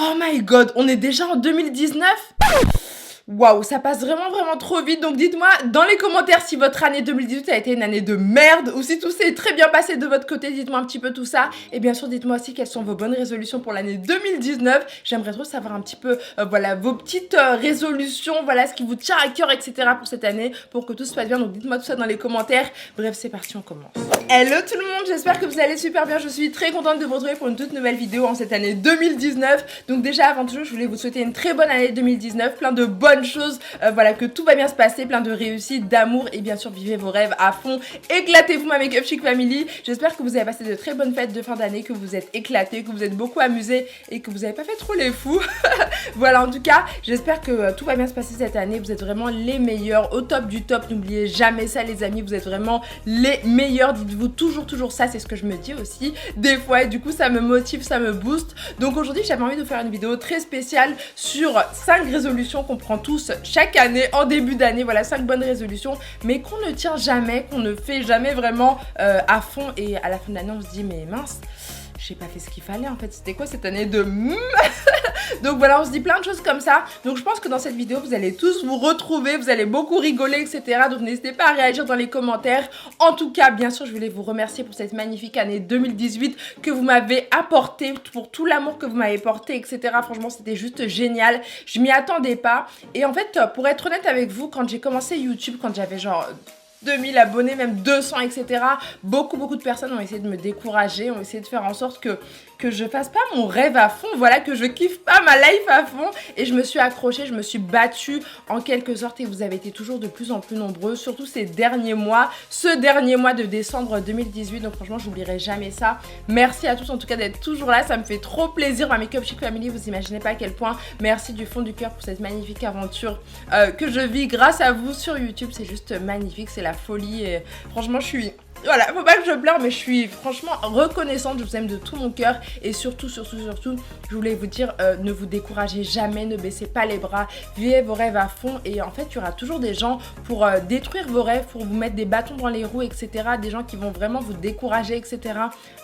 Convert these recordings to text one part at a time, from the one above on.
Oh my god, on est déjà en 2019? Waouh, ça passe vraiment trop vite. Donc dites-moi dans les commentaires si votre année 2018 a été une année de merde ou si tout s'est très bien passé de votre côté. Dites-moi un petit peu tout ça. Et bien sûr, dites-moi aussi quelles sont vos bonnes résolutions pour l'année 2019. J'aimerais trop savoir un petit peu, voilà, vos petites résolutions, voilà, ce qui vous tient à cœur, etc. pour cette année, pour que tout se passe bien. Donc dites-moi tout ça dans les commentaires. Bref, c'est parti, on commence. Hello tout le monde, j'espère que vous allez super bien. Je suis très contente de vous retrouver pour une toute nouvelle vidéo en cette année 2019. Donc déjà, avant tout, je voulais vous souhaiter une très bonne année 2019, plein de bonnes choses, voilà, que tout va bien se passer, plein de réussite, d'amour et bien sûr vivez vos rêves à fond, éclatez-vous ma Make Up Chic Family. J'espère que vous avez passé de très bonnes fêtes de fin d'année, que vous êtes éclatés, que vous êtes beaucoup amusés et que vous n'avez pas fait trop les fous. Voilà, en tout cas, j'espère que tout va bien se passer cette année, vous êtes vraiment les meilleurs, au top du top, n'oubliez jamais ça les amis, vous êtes vraiment les meilleurs, dites-vous toujours ça, c'est ce que je me dis aussi des fois et du coup ça me motive, ça me booste. Donc aujourd'hui j'avais envie de faire une vidéo très spéciale sur 5 résolutions qu'on prend tous chaque année en début d'année, voilà 5 bonnes résolutions mais qu'on ne tient jamais, qu'on ne fait jamais vraiment à fond et à la fin de l'année on se dit mais mince, j'ai pas fait ce qu'il fallait en fait, c'était quoi cette année de Donc voilà, on se dit plein de choses comme ça. Donc je pense que dans cette vidéo, vous allez tous vous retrouver, vous allez beaucoup rigoler, etc. Donc n'hésitez pas à réagir dans les commentaires. En tout cas, bien sûr, je voulais vous remercier pour cette magnifique année 2018 que vous m'avez apporté, pour tout l'amour que vous m'avez porté, etc. Franchement, c'était juste génial. Je m'y attendais pas. Et en fait, pour être honnête avec vous, quand j'ai commencé YouTube, quand j'avais genre 2000 abonnés, même 200, etc. Beaucoup de personnes ont essayé de me décourager, ont essayé de faire en sorte que je fasse pas mon rêve à fond, voilà, que je kiffe pas ma life à fond. Et je me suis accrochée, je me suis battue en quelque sorte et vous avez été toujours de plus en plus nombreux, surtout ces derniers mois, ce dernier mois de décembre 2018. Donc franchement, j'oublierai jamais ça. Merci à tous en tout cas d'être toujours là, ça me fait trop plaisir. Ma Make Up Chic Family, vous imaginez pas à quel point. Merci du fond du cœur pour cette magnifique aventure que je vis grâce à vous sur YouTube. C'est juste magnifique, c'est la folie et franchement, je suis... Voilà, faut pas que je pleure mais je suis franchement reconnaissante, je vous aime de tout mon cœur et surtout, je voulais vous dire, ne vous découragez jamais, ne baissez pas les bras, vivez vos rêves à fond et en fait, il y aura toujours des gens pour détruire vos rêves, pour vous mettre des bâtons dans les roues, etc. Des gens qui vont vraiment vous décourager, etc.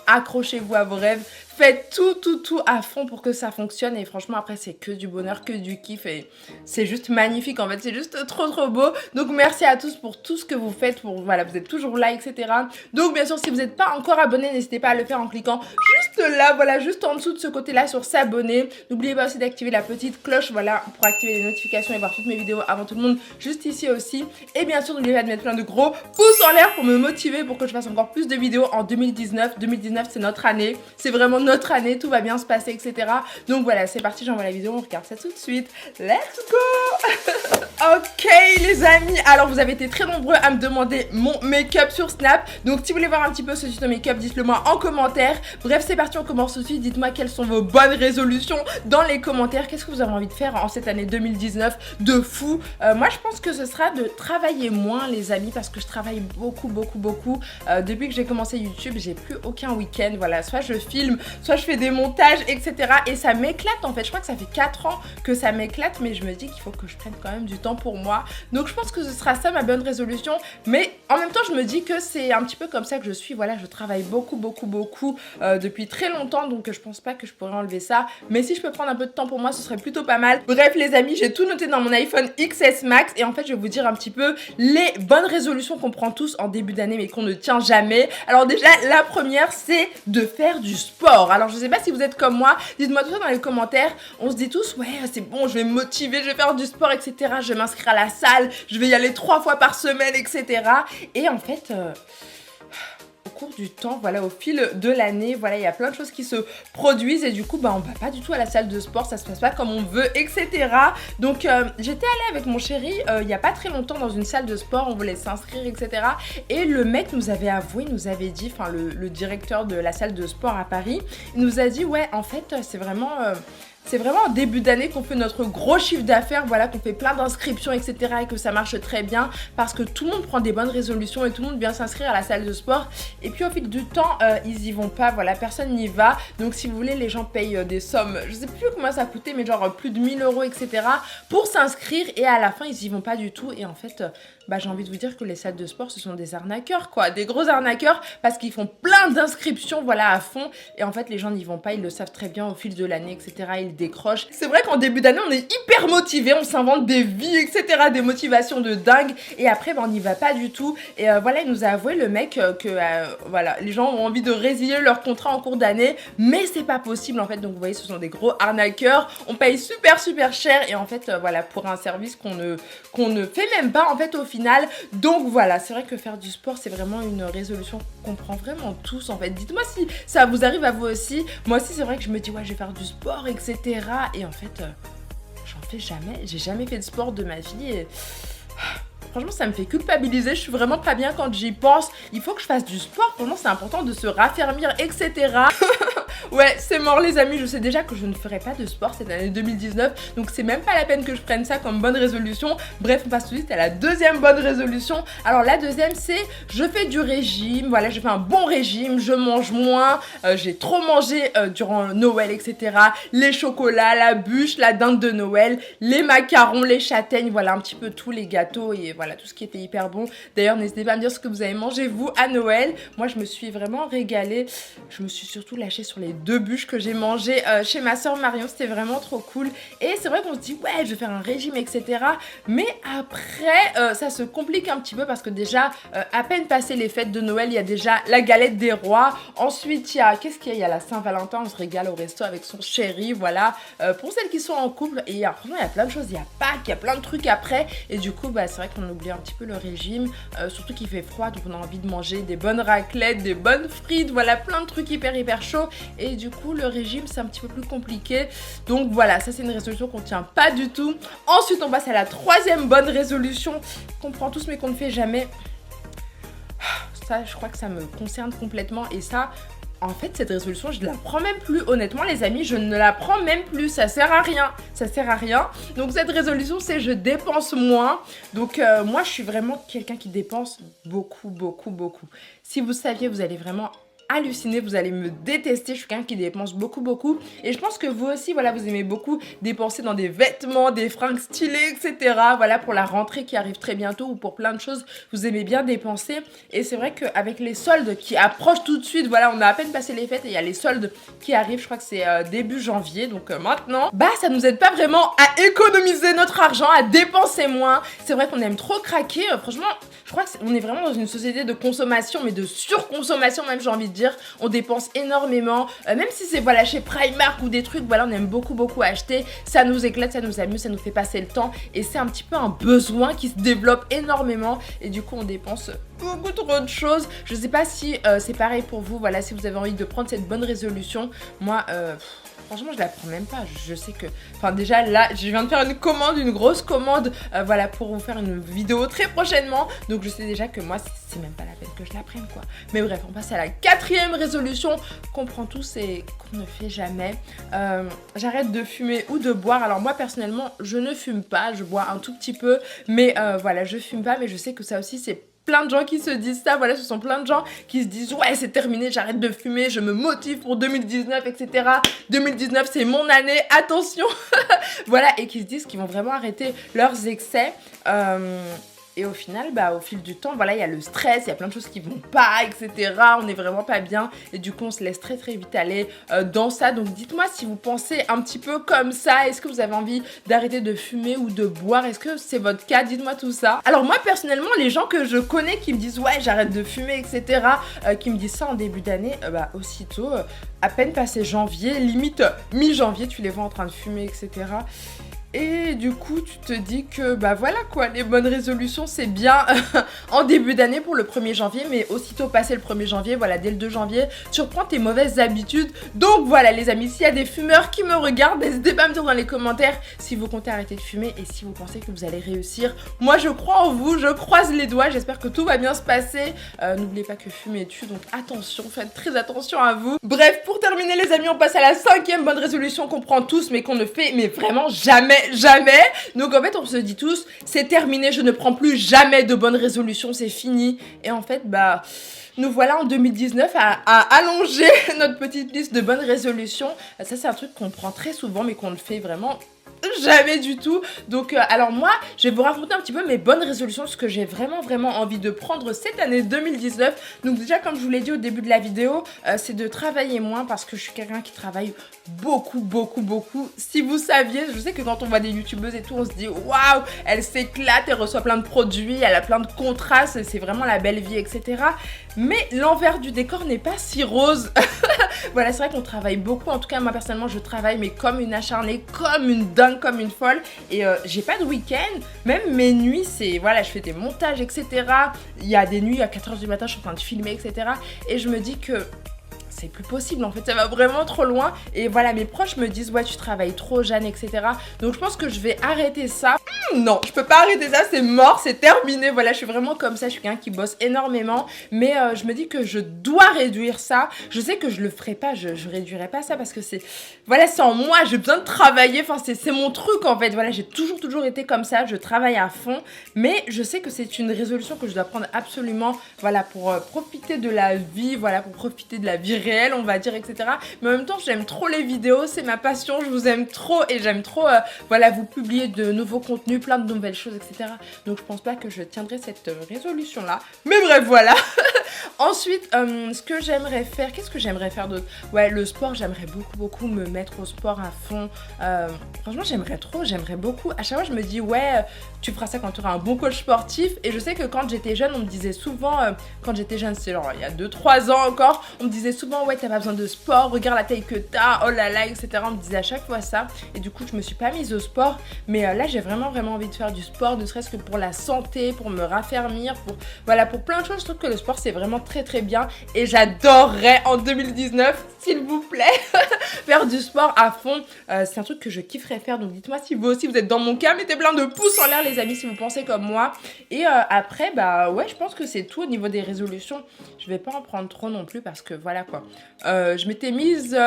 Accrochez-vous à vos rêves, faites tout à fond pour que ça fonctionne et franchement, après, c'est que du bonheur, que du kiff et c'est juste magnifique en fait, c'est juste trop beau. Donc, merci à tous pour tout ce que vous faites, pour, voilà, vous êtes toujours là, etc. Donc bien sûr si vous n'êtes pas encore abonné, n'hésitez pas à le faire en cliquant juste là, voilà, juste en dessous de ce côté là sur s'abonner. N'oubliez pas aussi d'activer la petite cloche, voilà, pour activer les notifications et voir toutes mes vidéos avant tout le monde, juste ici aussi. Et bien sûr n'oubliez pas de mettre plein de gros pouces en l'air pour me motiver pour que je fasse encore plus de vidéos en 2019. 2019 c'est notre année, c'est vraiment notre année, tout va bien se passer, etc. Donc voilà, c'est parti, j'envoie la vidéo, on regarde ça tout de suite. Let's go. Ok les amis, alors vous avez été très nombreux à me demander mon make-up sur Snap. Donc si vous voulez voir un petit peu ce tuto make-up, dites-le moi en commentaire. Bref, c'est parti, on commence tout de suite. Dites-moi quelles sont vos bonnes résolutions dans les commentaires. Qu'est-ce que vous avez envie de faire en cette année 2019 de fou? Moi, je pense que ce sera de travailler moins, les amis, parce que je travaille beaucoup. Depuis que j'ai commencé YouTube, j'ai plus aucun week-end. Voilà, soit je filme, soit je fais des montages, etc. Et ça m'éclate en fait. Je crois que ça fait 4 ans que ça m'éclate, mais je me dis qu'il faut que je prenne quand même du temps pour moi. Donc, je pense que ce sera ça ma bonne résolution. Mais en même temps, je me dis que c'est un petit peu comme ça que je suis, voilà, je travaille beaucoup depuis très longtemps, donc je pense pas que je pourrais enlever ça, mais si je peux prendre un peu de temps pour moi, ce serait plutôt pas mal. Bref les amis, j'ai tout noté dans mon iPhone XS Max et en fait je vais vous dire un petit peu les bonnes résolutions qu'on prend tous en début d'année mais qu'on ne tient jamais. Alors déjà, la première c'est de faire du sport. Alors je sais pas si vous êtes comme moi, dites-moi tout ça dans les commentaires. On se dit tous, ouais c'est bon, je vais me motiver, je vais faire du sport, etc. Je vais m'inscrire à la salle, je vais y aller 3 fois par semaine, etc. Et en fait... au cours du temps, voilà, au fil de l'année, voilà, il y a plein de choses qui se produisent et du coup, bah, on va pas du tout à la salle de sport, ça se passe pas comme on veut, etc. Donc, j'étais allée avec mon chéri il y a pas très longtemps dans une salle de sport, on voulait s'inscrire, etc. Et le mec nous avait avoué, nous avait dit, enfin, le directeur de la salle de sport à Paris, il nous a dit, ouais, en fait, c'est vraiment en début d'année qu'on fait notre gros chiffre d'affaires, voilà, qu'on fait plein d'inscriptions, etc. et que ça marche très bien parce que tout le monde prend des bonnes résolutions et tout le monde vient s'inscrire à la salle de sport. Et puis au fil du temps, ils y vont pas, voilà, personne n'y va. Donc si vous voulez, les gens payent des sommes, je sais plus combien ça coûtait, mais genre plus de 1000 €, etc. pour s'inscrire et à la fin, ils y vont pas du tout. Et en fait, bah j'ai envie de vous dire que les salles de sport, ce sont des arnaqueurs, quoi. Des gros arnaqueurs parce qu'ils font plein d'inscriptions, voilà, à fond. Et en fait, les gens n'y vont pas, ils le savent très bien au fil de l'année, etc. Ils décrochent. C'est vrai qu'en début d'année, on est hyper motivé, on s'invente des vies, etc. Des motivations de dingue. Et après, bah, on n'y va pas du tout. Et voilà, il nous a avoué, le mec, que voilà, les gens ont envie de résilier leur contrat en cours d'année. Mais c'est pas possible, en fait. Donc, vous voyez, ce sont des gros arnaqueurs. On paye super, super cher. Et en fait, voilà, pour un service qu'on ne fait même pas, en fait, au final. Donc, voilà, c'est vrai que faire du sport, c'est vraiment une résolution qu'on prend vraiment tous, en fait. Dites-moi si ça vous arrive à vous aussi. Moi aussi, c'est vrai que je me dis, ouais, je vais faire du sport, etc. Et en fait, j'en fais jamais. J'ai jamais fait de sport de ma vie et... Franchement, ça me fait culpabiliser, je suis vraiment pas bien quand j'y pense. Il faut que je fasse du sport, franchement, c'est important de se raffermir, etc. Ouais, c'est mort les amis, je sais déjà que je ne ferai pas de sport cette année 2019, donc c'est même pas la peine que je prenne ça comme bonne résolution. Bref, on passe tout de suite à la deuxième bonne résolution. Alors la deuxième, c'est je fais du régime, voilà, je fais un bon régime, je mange moins, j'ai trop mangé durant Noël, etc. Les chocolats, la bûche, la dinde de Noël, les macarons, les châtaignes, voilà, un petit peu tous les gâteaux et voilà, tout ce qui était hyper bon. D'ailleurs, n'hésitez pas à me dire ce que vous avez mangé vous à Noël. Moi, je me suis vraiment régalée. Je me suis surtout lâchée sur les 2 bûches que j'ai mangées chez ma soeur Marion. C'était vraiment trop cool. Et c'est vrai qu'on se dit, ouais, je vais faire un régime, etc. Mais après, ça se complique un petit peu parce que déjà, à peine passé les fêtes de Noël, il y a déjà la galette des rois. Ensuite, il y a, qu'est-ce qu'il y a? Il y a la Saint-Valentin, on se régale au resto avec son chéri, voilà. Pour celles qui sont en couple, et franchement, il y a plein de choses. Il y a Pâques, il y a plein de trucs après. Et du coup, bah, c'est vrai qu'on oublie un petit peu le régime, surtout qu'il fait froid, donc on a envie de manger des bonnes raclettes, des bonnes frites, voilà, plein de trucs hyper chauds. Et du coup, le régime, c'est un petit peu plus compliqué. Donc voilà, ça c'est une résolution qu'on tient pas du tout. Ensuite, on passe à la troisième bonne résolution qu'on prend tous mais qu'on ne fait jamais. Ça, je crois que ça me concerne complètement et ça... En fait, cette résolution, je ne la prends même plus. Honnêtement, les amis, je ne la prends même plus. Ça sert à rien. Ça sert à rien. Donc, cette résolution, c'est je dépense moins. Donc, moi, je suis vraiment quelqu'un qui dépense beaucoup. Si vous saviez, vous allez vraiment halluciner, vous allez me détester, je suis quelqu'un qui dépense beaucoup et je pense que vous aussi, voilà, vous aimez beaucoup dépenser dans des vêtements, des fringues stylées, etc. Voilà, pour la rentrée qui arrive très bientôt ou pour plein de choses, vous aimez bien dépenser et c'est vrai qu'avec les soldes qui approchent tout de suite, voilà, on a à peine passé les fêtes et il y a les soldes qui arrivent, je crois que c'est début janvier, donc maintenant, bah ça nous aide pas vraiment à économiser notre argent, à dépenser moins. C'est vrai qu'on aime trop craquer, franchement, je crois qu'on est vraiment dans une société de consommation, mais de surconsommation même, j'ai envie de dire. On dépense énormément, même si c'est voilà chez Primark ou des trucs, voilà, on aime beaucoup acheter. Ça nous éclate, ça nous amuse, ça nous fait passer le temps et c'est un petit peu un besoin qui se développe énormément et du coup on dépense beaucoup trop de choses. Je sais pas si c'est pareil pour vous, voilà, si vous avez envie de prendre cette bonne résolution. Moi, franchement, je la prends même pas. Je sais que... Enfin, déjà, là, je viens de faire une commande, une grosse commande, voilà, pour vous faire une vidéo très prochainement. Donc, je sais déjà que moi, c'est même pas la peine que je la prenne, quoi. Mais bref, on passe à la quatrième résolution qu'on prend tous et qu'on ne fait jamais. J'arrête de fumer ou de boire. Alors, moi, personnellement, je ne fume pas. Je bois un tout petit peu. Mais voilà, je fume pas. Mais je sais que ça aussi, c'est plein de gens qui se disent ça, voilà, ce sont plein de gens qui se disent ouais c'est terminé, j'arrête de fumer, je me motive pour 2019, etc. 2019 c'est mon année, attention. Voilà, et qui se disent qu'ils vont vraiment arrêter leurs excès. Et au final, bah, au fil du temps, voilà, il y a le stress, il y a plein de choses qui vont pas, etc. On n'est vraiment pas bien et du coup, on se laisse très vite aller dans ça. Donc, dites-moi si vous pensez un petit peu comme ça. Est-ce que vous avez envie d'arrêter de fumer ou de boire? Est-ce que c'est votre cas? Dites-moi tout ça. Alors moi, personnellement, les gens que je connais qui me disent ouais, j'arrête de fumer, etc. Qui me disent ça en début d'année, bah, aussitôt, à peine passé janvier, limite mi-janvier, tu les vois en train de fumer, etc. Et du coup, tu te dis que, bah voilà quoi, les bonnes résolutions, c'est bien en début d'année pour le 1er janvier, mais aussitôt passé le 1er janvier, voilà, dès le 2 janvier, tu reprends tes mauvaises habitudes. Donc voilà les amis, s'il y a des fumeurs qui me regardent, n'hésitez pas à me dire dans les commentaires si vous comptez arrêter de fumer et si vous pensez que vous allez réussir. Moi, je crois en vous, je croise les doigts, j'espère que tout va bien se passer. N'oubliez pas que fumer tue, donc attention, faites très attention à vous. Bref, pour terminer les amis, on passe à la 5e bonne résolution qu'on prend tous, mais qu'on ne fait mais vraiment jamais. Donc en fait on se dit tous c'est terminé, je ne prends plus jamais de bonnes résolutions, c'est fini. Et en fait bah nous voilà en 2019 à allonger notre petite liste de bonnes résolutions. Ça c'est un truc qu'on prend très souvent mais qu'on ne fait vraiment jamais du tout. Donc alors moi, je vais vous raconter un petit peu mes bonnes résolutions, ce que j'ai vraiment envie de prendre cette année 2019. Donc déjà, comme je vous l'ai dit au début de la vidéo, c'est de travailler moins parce que je suis quelqu'un qui travaille beaucoup. Si vous saviez, je sais que quand on voit des youtubeuses et tout, on se dit waouh, elle s'éclate, elle reçoit plein de produits, elle a plein de contrats, c'est vraiment la belle vie, etc. Mais l'envers du décor n'est pas si rose. Voilà, c'est vrai qu'on travaille beaucoup. En tout cas, moi personnellement, je travaille mais comme une acharnée, comme une dingue, comme une folle. Et j'ai pas de week-end. Même mes nuits, c'est voilà, je fais des montages, etc. Il y a des nuits à 4h du matin, je suis en train de filmer, etc. Et je me dis que c'est plus possible, en fait, ça va vraiment trop loin. Et voilà, mes proches me disent ouais, tu travailles trop, Jeanne, etc. Donc je pense que je vais arrêter ça. Non, je peux pas arrêter ça, c'est mort, c'est terminé. Voilà, je suis vraiment comme ça, je suis quelqu'un qui bosse énormément. Mais je me dis que je dois réduire ça. Je sais que je le ferai pas, je réduirai pas ça parce que c'est voilà, c'est en moi, j'ai besoin de travailler. Enfin, c'est mon truc en fait. Voilà, j'ai toujours été comme ça, je travaille à fond. Mais je sais que c'est une résolution que je dois prendre absolument, voilà, pour profiter de la vie, voilà, pour profiter de la vie réelle, on va dire, etc. Mais en même temps, j'aime trop les vidéos, c'est ma passion, je vous aime trop et j'aime trop, voilà, vous publier de nouveaux contenus, plein de nouvelles choses, etc. Donc je pense pas que je tiendrai cette résolution-là. Mais bref, voilà. Ensuite, ce que j'aimerais faire, qu'est-ce que j'aimerais faire d'autre? Ouais, le sport, j'aimerais beaucoup me mettre au sport à fond. Franchement, j'aimerais beaucoup. À chaque fois, je me dis, ouais, tu feras ça quand tu auras un bon coach sportif. Et je sais que quand j'étais jeune, on me disait souvent, quand j'étais jeune, c'est genre il y a 2-3 ans encore, on me disait souvent, ouais, t'as pas besoin de sport, regarde la taille que t'as, oh là là, etc. On me disait à chaque fois ça. Et du coup, je me suis pas mise au sport. Mais là, j'ai vraiment envie de faire du sport, ne serait-ce que pour la santé, pour me raffermir, voilà, pour plein de choses. Je trouve que le sport, c'est vraiment très bien. Et j'adorerais en 2019, s'il vous plaît, faire du sport à fond. C'est un truc que je kifferais faire. Donc dites-moi si vous aussi vous êtes dans mon cas. Mettez plein de pouces en l'air, les amis, si vous pensez comme moi. Et après, bah ouais, je pense que c'est tout au niveau des résolutions. Je vais pas en prendre trop non plus parce que voilà quoi. Je m'étais mise...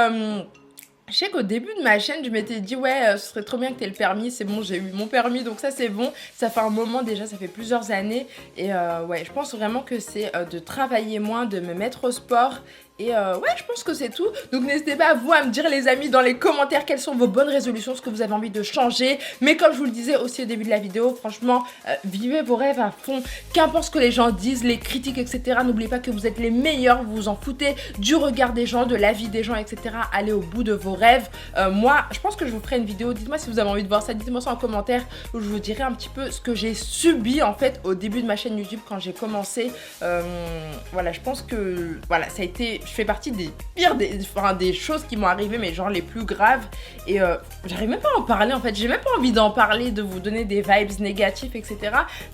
Je sais qu'au début de ma chaîne, je m'étais dit ouais, ce serait trop bien que tu aies le permis, c'est bon, j'ai eu mon permis, donc ça c'est bon. Ça fait un moment déjà, ça fait plusieurs années. Et ouais, je pense vraiment que c'est de travailler moins, de me mettre au sport. Et ouais, je pense que c'est tout. Donc n'hésitez pas vous à me dire, les amis, dans les commentaires quelles sont vos bonnes résolutions, ce que vous avez envie de changer. Mais comme je vous le disais aussi au début de la vidéo, franchement, vivez vos rêves à fond. Qu'importe ce que les gens disent, les critiques, etc. N'oubliez pas que vous êtes les meilleurs, vous vous en foutez du regard des gens, de la vie des gens, etc. Allez au bout de vos rêves. Moi, je pense que je vous ferai une vidéo. Dites-moi si vous avez envie de voir ça. Dites-moi ça en commentaire où je vous dirai un petit peu ce que j'ai subi en fait au début de ma chaîne YouTube quand j'ai commencé. Voilà, je pense que voilà, ça a été... Je fais partie des pires, des choses qui m'ont arrivé, mais genre les plus graves. Et j'arrive même pas à en parler en fait. J'ai même pas envie d'en parler, de vous donner des vibes négatifs, etc.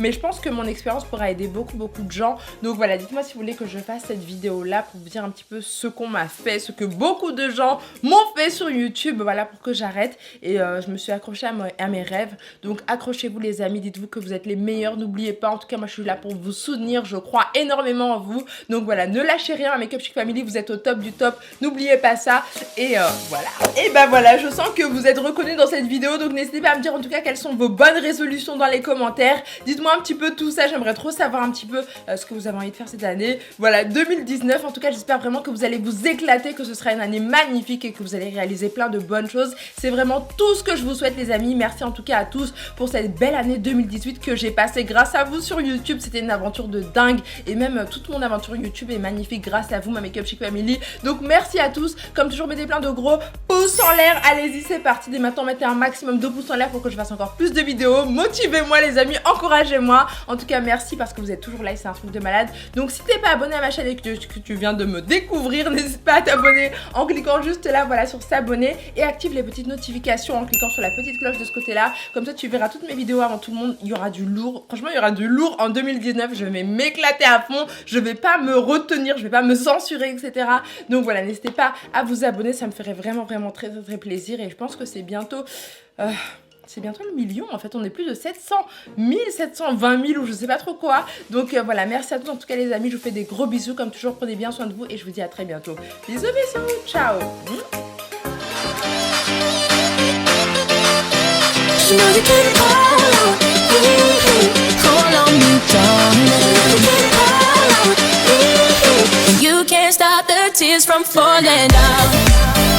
Mais je pense que mon expérience pourra aider beaucoup de gens. Donc voilà, dites-moi si vous voulez que je fasse cette vidéo là pour vous dire un petit peu ce qu'on m'a fait, ce que beaucoup de gens m'ont fait sur YouTube. Voilà, pour que j'arrête. Et je me suis accrochée à mes rêves. Donc accrochez-vous les amis, dites-vous que vous êtes les meilleurs. N'oubliez pas, en tout cas moi je suis là pour vous soutenir. Je crois énormément en vous. Donc voilà, ne lâchez rien, Make Up Chic Family. Vous êtes au top du top, n'oubliez pas ça. Et voilà. Et bah voilà, je sens que vous êtes reconnus dans cette vidéo. Donc n'hésitez pas à me dire en tout cas quelles sont vos bonnes résolutions dans les commentaires. Dites-moi un petit peu tout ça, j'aimerais trop savoir un petit peu ce que vous avez envie de faire cette année. Voilà, 2019, en tout cas j'espère vraiment que vous allez vous éclater, que ce sera une année magnifique et que vous allez réaliser plein de bonnes choses. C'est vraiment tout ce que je vous souhaite les amis. Merci en tout cas à tous pour cette belle année 2018 que j'ai passée grâce à vous sur YouTube. C'était une aventure de dingue et même toute mon aventure YouTube est magnifique grâce à vous, ma Make Up Chic Family. Donc merci à tous, comme toujours mettez plein de gros pouces en l'air, allez-y c'est parti, dès maintenant mettez un maximum de pouces en l'air pour que je fasse encore plus de vidéos, motivez-moi les amis, encouragez-moi, en tout cas merci parce que vous êtes toujours là et c'est un truc de malade. Donc si t'es pas abonné à ma chaîne et que tu viens de me découvrir, n'hésite pas à t'abonner en cliquant juste là, voilà, sur s'abonner et active les petites notifications en cliquant sur la petite cloche de ce côté là, comme ça tu verras toutes mes vidéos avant tout le monde. Il y aura du lourd, franchement il y aura du lourd en 2019, je vais m'éclater à fond, je vais pas me retenir, je vais pas me censurer, etc. Donc voilà, n'hésitez pas à vous abonner, ça me ferait vraiment très plaisir et je pense que c'est bientôt... c'est bientôt le million, en fait, on est plus de 700 000, 720 000 ou je sais pas trop quoi. Donc voilà, merci à tous en tout cas les amis, je vous fais des gros bisous comme toujours, prenez bien soin de vous et je vous dis à très bientôt. Bisous, ciao. You can't stop the tears from falling down.